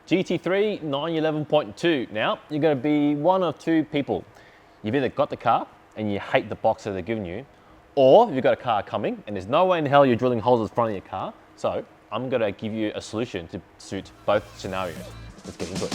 GT3 911.2. Now, you're gonna be one of two people. You've either got the car and you hate the box that they're giving you, or you've got a car coming and there's no way in hell you're drilling holes in the front of your car. So I'm gonna give you a solution to suit both scenarios. Let's get into it.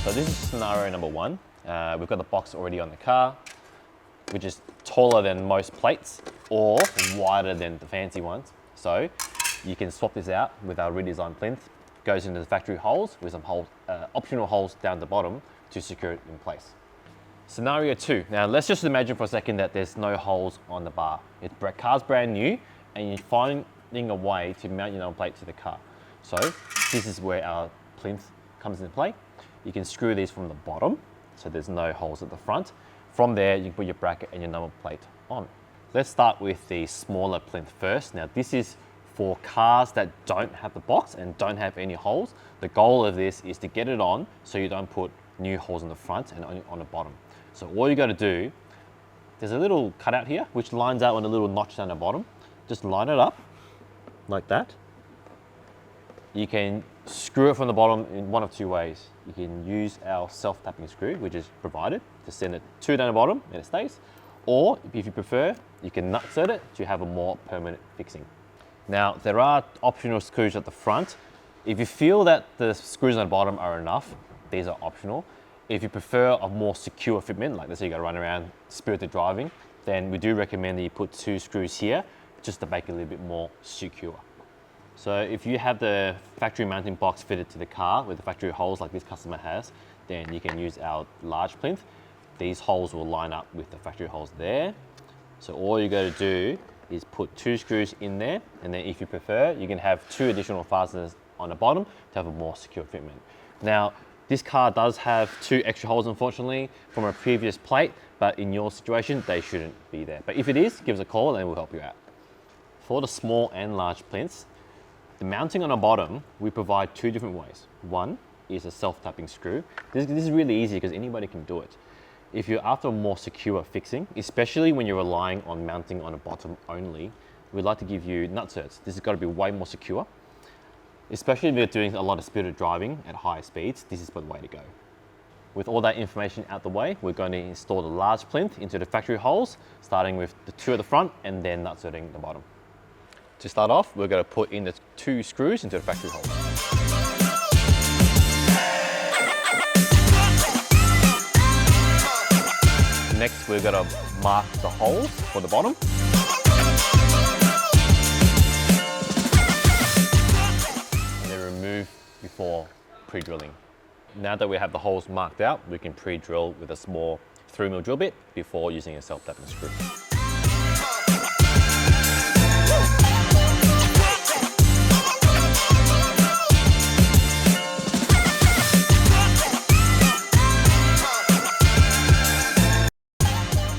So this is scenario number one. We've got the box already on the car, which is taller than most plates or wider than the fancy ones. So you can swap this out with our redesigned plinth. Goes into the factory holes with some optional holes down the bottom to secure it in place. Scenario two. Now let's just imagine for a second that there's no holes on the bar. The car's brand new and you're finding a way to mount your number plate to the car. So this is where our plinth comes into play. You can screw these from the bottom, so there's no holes at the front. From there, you can put your bracket and your number plate on. Let's start with the smaller plinth first. Now this is for cars that don't have the box and don't have any holes. The goal of this is to get it on so you don't put new holes in the front and on the bottom. So all you gotta do, there's a little cutout here which lines out on a little notch down the bottom. Just line it up like that. You can screw it from the bottom in one of two ways. You can use our self-tapping screw, which is provided, to send it down the bottom and it stays. Or if you prefer, you can nutsert it to have a more permanent fixing. Now, there are optional screws at the front. If you feel that the screws on the bottom are enough, these are optional. If you prefer a more secure fitment, like let's say you gotta run around spirited driving, then we do recommend that you put two screws here just to make it a little bit more secure. So if you have the factory mounting box fitted to the car with the factory holes like this customer has, then you can use our large plinth. These holes will line up with the factory holes there. So all you got to do is put two screws in there, and then if you prefer, you can have two additional fasteners on the bottom to have a more secure fitment. Now, this car does have two extra holes, unfortunately, from a previous plate, but in your situation, they shouldn't be there. But if it is, give us a call and we'll help you out. For the small and large plinths, the mounting on the bottom, we provide two different ways. One is a self-tapping screw. This is really easy because anybody can do it. If you're after a more secure fixing, especially when you're relying on mounting on the bottom only, we'd like to give you nutserts. This has got to be way more secure. Especially if you're doing a lot of spirited driving at high speeds, this is the way to go. With all that information out the way, we're going to install the large plinth into the factory holes, starting with the two at the front and then nutserting the bottom. To start off, we're going to put in the two screws into the factory holes. Next, we're going to mark the holes for the bottom. And then remove before pre-drilling. Now that we have the holes marked out, we can pre-drill with a small 3mm drill bit before using a self-tapping screw.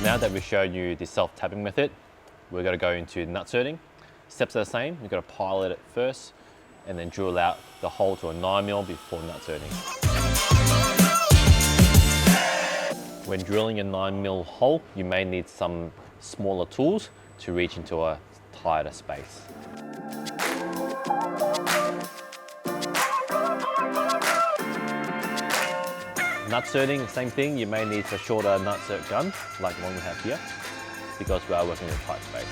Now that we've shown you the self-tapping method, we're going to go into nutserting. Steps are the same. You've got to pilot it first and then drill out the hole to a 9mm before nutserting. When drilling a 9mm hole, you may need some smaller tools to reach into a tighter space. Nutserting, same thing, you may need a shorter nutsert gun, like the one we have here, because we are working in a tight space.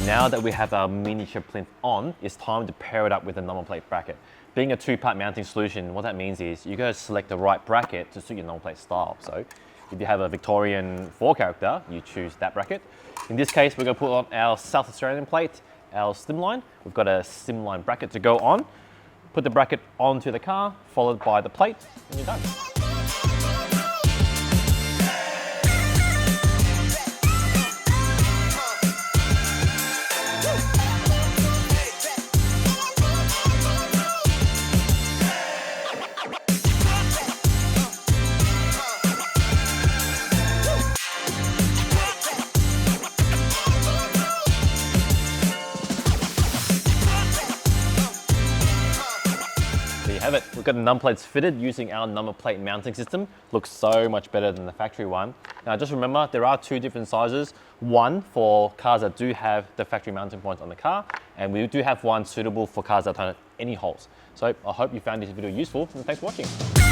Now that we have our miniature plinth on, it's time to pair it up with a number plate bracket. Being a two-part mounting solution, what that means is you gotta select the right bracket to suit your number plate style. So if you have a Victorian 4 character, you choose that bracket. In this case, we're gonna put on our South Australian plate, our slimline. We've got a slimline bracket to go on. Put the bracket onto the car, followed by the plate, and you're done. There you have it. We've got the number plates fitted using our number plate mounting system. Looks so much better than the factory one. Now just remember, there are two different sizes. One for cars that do have the factory mounting points on the car, and we do have one suitable for cars that don't have any holes. So I hope you found this video useful, and thanks for watching.